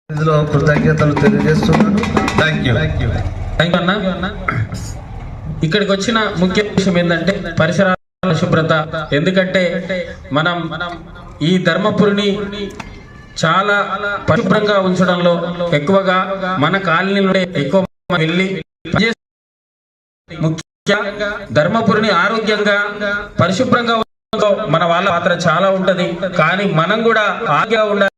ఇందులో కృతజ్ఞతలు తెలియజేస్తున్నాను. థ్యాంక్ యూ అన్న. ఇక్కడికి వచ్చిన ముఖ్య విషయం ఏంటంటే పరిసరాల శుభ్రత. ఎందుకంటే మనం ఈ ధర్మపురిని చాలా పరిశుభ్రంగా ఉంచడంలో ఎక్కువగా మన కాలనీలో ఎక్కువ వెళ్ళి ముఖ్యంగా ధర్మపురిని ఆరోగ్యంగా పరిశుభ్రంగా మన వాళ్ళ పాత్ర చాలా ఉంటది. కానీ మనం కూడా ఆరోగ్యంగా ఉండాలి.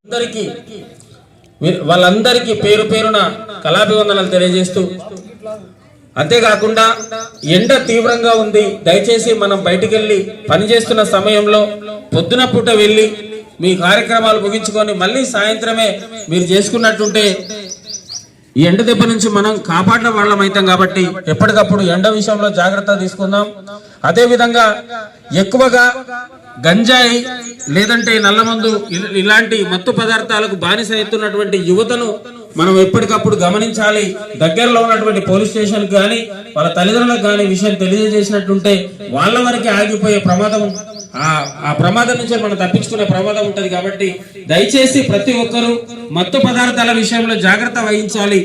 వాళ్ళందరికీ పేరు పేరున కళాభివందనాలు తెలియజేస్తూ, అంతేకాకుండా ఎండ తీవ్రంగా ఉంది, దయచేసి మనం బయటికి వెళ్ళి పనిచేస్తున్న సమయంలో పొద్దున పూట వెళ్ళి మీ కార్యక్రమాలు ముగించుకొని మళ్ళీ సాయంత్రమే మీరు చేసుకున్నట్టుంటే ఈ ఎండ దెబ్బ నుంచి మనం కాపాడిన వాళ్ళం అవుతాం. కాబట్టి ఎప్పటికప్పుడు ఎండ విషయంలో జాగ్రత్త తీసుకుందాం. అదే విధంగా ఎక్కువగా గంజాయి లేదంటే నల్లమందు ఇలాంటి మత్తు పదార్థాలకు బానిస అవుతున్నటువంటి యువతను మనం ఎప్పటికప్పుడు గమనించాలి. దగ్గరలో ఉన్నటువంటి పోలీస్ స్టేషన్ కానీ వాళ్ళ తల్లిదండ్రులకు కానీ విషయం తెలియజేసినట్టుంటే వాళ్ళ వరకే ఆగిపోయే ప్రమాదం, ఆ ప్రమాదం నుంచి మనం తప్పించుకునే ప్రమాదం ఉంటది. కాబట్టి దయచేసి ప్రతి ఒక్కరూ మత్తు పదార్థాల విషయంలో జాగ్రత్త వహించాలి.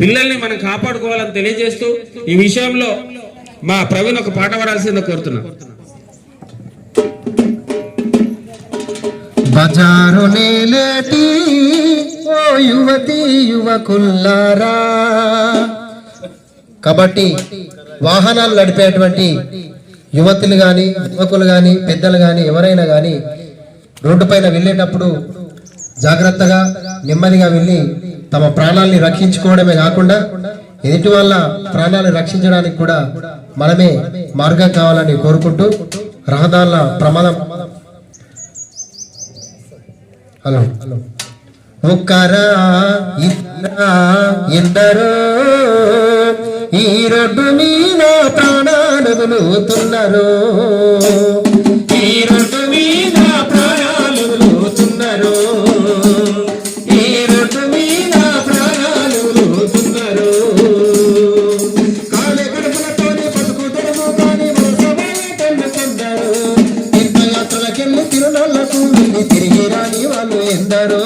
పిల్లల్ని మనం కాపాడుకోవాలని తెలియజేస్తూ ఈ విషయంలో మా ప్రవీణ్ ఒక పాట పాడాల్సిందో కోరుతున్నా. బజారు నేలేటి ఓ యువతి యువకుల్లారా. కాబట్టి వాహనాలు నడిపేటువంటి యువతులు కానీ యువకులు కానీ పెద్దలు కానీ ఎవరైనా కానీ రోడ్డు పైన వెళ్ళేటప్పుడు జాగ్రత్తగా నెమ్మదిగా వెళ్ళి తమ ప్రాణాలని రక్షించుకోవడమే కాకుండా ఎదుటి వాళ్ళ ప్రాణాలను రక్షించడానికి కూడా మనమే మార్గం కావాలని కోరుకుంటూ రహదారుల ప్రమాదం ఒక్కరా ఇద్దరా ఎందరో ఈ రోడ్డు మీద ప్రాణాలు వదులుతున్నారు, ఈ రోడ్డు మీద ప్రాణాలు వదులుతున్నారు, ఈ రోడ్డు మీద ప్రాణాలు వదులుతున్నారు. కాలే గడుపులతోనే బతుకు తెరువు కానీ మోసమేటన్నారు. తీర్థయాత్రలకెళ్ళి తిరునాళ్లకు తిరిగి రాని వాళ్ళు ఎందరో,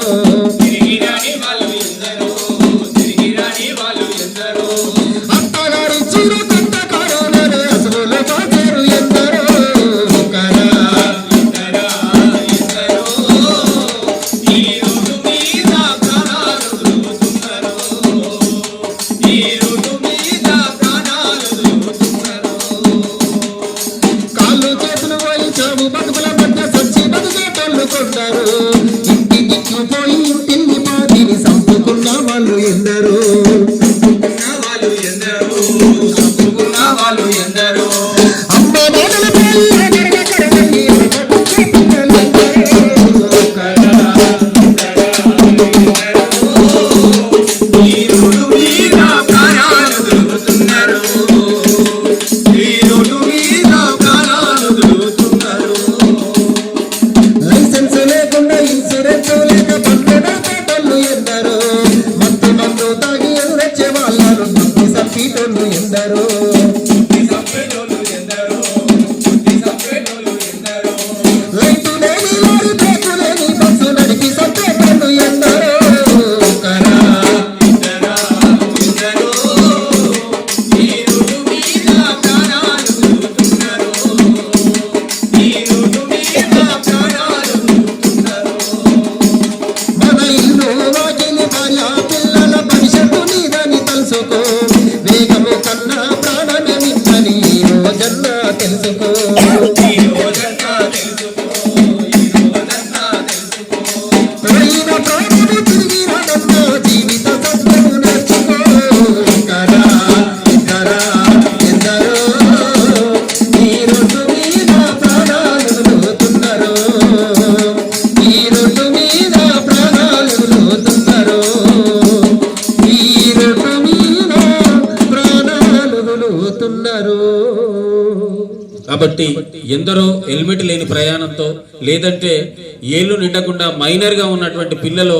కాబట్టి ఎందరో హెల్మెట్ లేని ప్రయాణంతో లేదంటే ఏళ్ళు నిండకుండా మైనర్ గా ఉన్నటువంటి పిల్లలు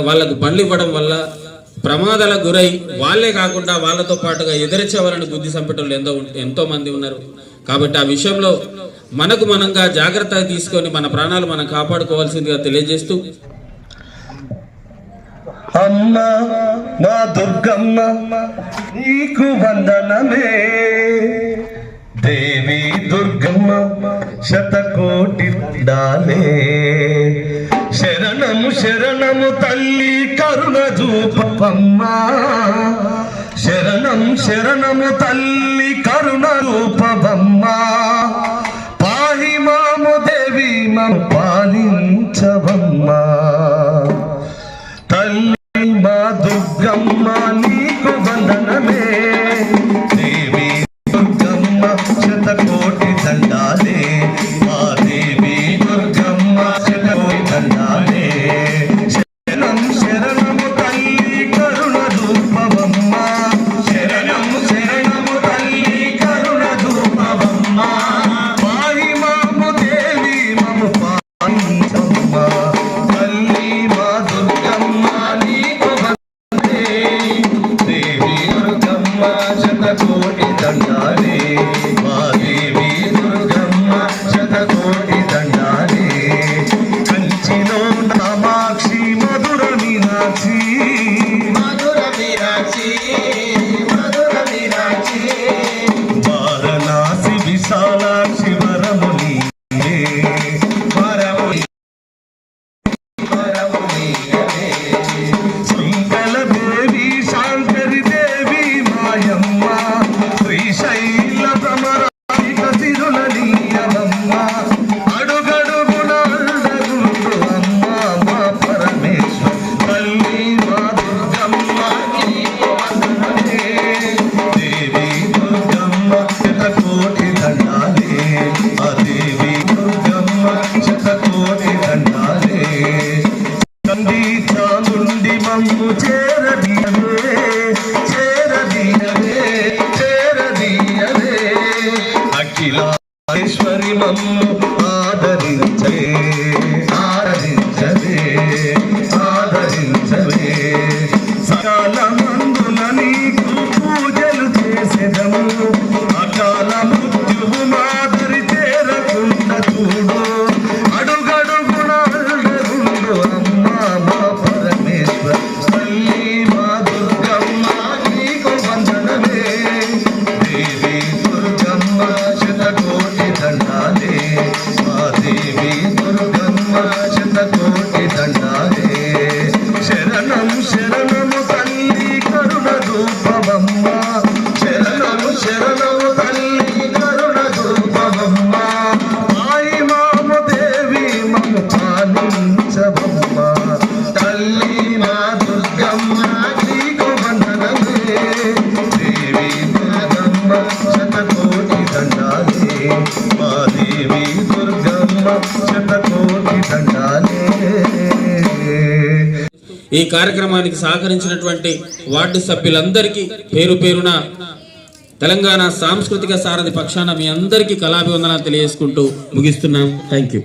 వాళ్ళకు బండ్లు ఇవ్వడం వల్ల ప్రమాదాలకు గురై వాళ్ళే కాకుండా వాళ్ళతో పాటుగా ఎదురొచ్చే వాళ్ళని బుద్ధి చంపేటోళ్ళు ఎంతో మంది ఉన్నారు. కాబట్టి ఆ విషయంలో మనకు మనంగా జాగ్రత్త తీసుకొని మన ప్రాణాలు మనం కాపాడుకోవాల్సిందిగా తెలియజేస్తూ అమ్మ మా దుర్గమ్మ నీకు వందనమే, దేవి దుర్గమ్మ శతకోటి దండాలే. శరణము శరణము తల్లి కరుణ చూపమ్మ, శరణం శరణము తల్లి కరుణ రూపమ్మ. పాహి మాము దేవి మము పాలించవమ్మా. తల్లి మా దుర్గమ్మ నీకు వందనమే, దేవి దుర్గమ్మ శతకోటి దండాలే. మా దేవి దుర్గమ్మ శతకోటి దండాలే. శరణం శరణము తల్లి కరుణ రూపవమ్మ, శరణం శరణము తల్లి కరుణ రూపవమ్మ. పాహి మాము దేవి మము పాలించమ్మ. తల్లి మా దుర్గమ్మ నీకు వందనమే, దేవి దుర్గమ్మ శతకోటి దండాలే. మా దేవి దుర్గమ్మ శతకోటి దండాలే. కంచిలో కామాక్షి మధుర మీనాక్షి, మధుర మీనాక్షి, మధుర మీనాక్షి. వారణాసి విశాలాక్షి వరము నీవే, వరము వరము నీవే. శృంగల దేవి శాంకరి దేవి మాయమ్మ, శ్రీశైల భ్రమరాయిక సిరుల నీయమమ్మ. అడుగడుగున అండగుండు అమ్మ మా పరమేశ్వర. తల్లి మా దుర్గమ్మ నీకు వందనమే, దేవి దుర్గమ్మ శతకోటి దండాలే. ఆ దేవి దుర్గమ్మ శతకోటి దండాలే. కంది చాలుండి మమ్ము చేరదీయవే, చేరదీయవే, చేరదీయవే. అఖిలేశ్వరి మమ్ము ఆదరించే, ఆదరించవే, ఆదరించవే. సకాల మందున నీకు పూజలు చేసెదము, అకాల మృత్యువు మాదిరి చేరకుండా చూడు. అడుగడుగున అండగుండు అమ్మ మా పరమేశ్వర. తల్లి మా దుర్గమ్మ నీకు వందనమే, దేవి దుర్గమ్మ శతకోటి దండాలే. మా దేవి దుర్గమ్మ శతకోటి దండాలే. శరణం శరణము తల్లి కరుణ రూపవమ్మ, శరణము శరణము తల్లి కరుణ రూపవమ్మ. పాయి మాము దేవి మము పాలించవమ్మ. తల్లి మా దుర్గమ్మ నీకు వందనమే, దేవి దుర్గమ్మ శతకోటి దండాలే. మా దేవి దుర్గమ్మ శతకోటి దండాలే. ఈ కార్యక్రమానికి సహకరించినటువంటి వార్డు సభ్యులందరికీ పేరు పేరున తెలంగాణ సాంస్కృతిక సారథి పక్షాన మీ అందరికీ కళాభివందనాలు తెలియజేసుకుంటూ ముగిస్తున్నాం. Thank you.